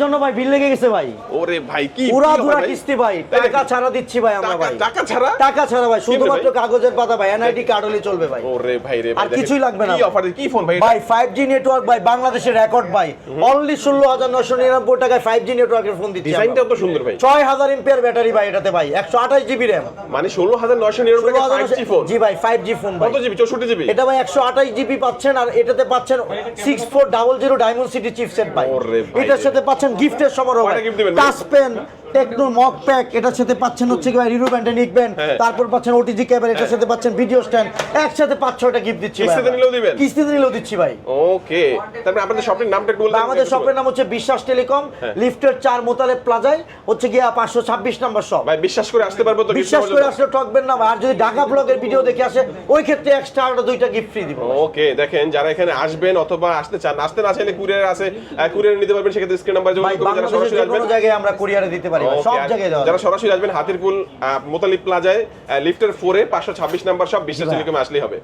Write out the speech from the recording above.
জন্য ভাই বিল লেগে গেছে ভাই। ওরে ভাই কি পুরা দুরা কিস্তি ভাই, টাকা ছাড়া দিচ্ছি ভাই আমরা ভাই। টাকা ছাড়া? টাকা ছাড়া ভাই, শুধুমাত্র কাগজের পাতা ভাই, এনআইডি কার্ড হলে চলবে ভাই। ওরে ভাই রে ভাই, আর কিছুই লাগবে না। কি অফারে কি ফোন ভাই? ভাই 5G নেটওয়ার্ক ভাই, বাংলাদেশের রেকর্ড ভাই। অনলি 16999 টাকায় 5G নেটওয়ার্কের ফোন দিচ্ছি। ডিজাইনটাও তো সুন্দর ভাই। 6000 এমপিআর ব্যাটারি ভাই এটাতে ভাই, 128 জিবি র‍্যাম। মানে 16999 টাকা 5G ফোন। জি ভাই 5G ফোন ভাই। কত জিবি? 64 জিবি। এটা ভাই 128 জিবি পাচ্ছেন, আর এটাতে পাচ্ছেন 6400 ডায়মন্ড সিটি চিপসেট ভাই। ওরে ভাই, এটার সাথে পাচ্ছেন গিফটের সমারোহ, কয়টা gift দিবেন? Touch pen, techno mock pack, এটার সাথে পাচ্ছেন হচ্ছে কি ভাই রিরু ব্যান্ডে নিক ব্যান্ড, তারপর পাচ্ছেন ওটিজি কেবল, এটার সাথে পাচ্ছেন ভিডিও স্ট্যান্ড, একসাথে 5-6টা গিফট দিচ্ছি ভাই। কিস্তিতে নিলেও দিবেন? কিস্তিতে নিলেও দিচ্ছি ভাই। ওকে, তারপরে আপনাদের শপের নামটা একটু বলবেন? আমাদের শপের নাম হচ্ছে বিশ্বাস টেলিকম, লিফটের 4 মোতালেব প্লাজায়, হচ্ছে গিয়া 526 নম্বর শপ। ভাই বিশ্বাস করে আসতে পারবো তো? বিশ্বাস করে আসলে ঠকবেন না ভাই। আর যদি ঢাকা ব্লগের ভিডিও দেখে আসে, ওই ক্ষেত্রে এক্সট্রা আরো 2টা গিফট ফ্রি দিব। ওকে, দেখেন যারা এখানে আসবেন অথবা আসতে চান, আসতে না চাইলে কুরিয়ার আছে, কুরিয়ার নিতে পারবেন। সেক্ষেত্রে স্ক্রিন নাম্বার যোগাযোগ করবেন। যারা সরাসরি আসবেন, কোনো জায়গায় আমরা কুরিয়ারে দিতে পারি ভাই, সব জায়গায় দেওয়া। যারা সরাসরি আসবেন হাতিরপুল মোতালিব প্লাজায় লিফটের 4 এ 526 নাম্বার শপ বিশ্বাস টেলিকমে আসলেই হবে।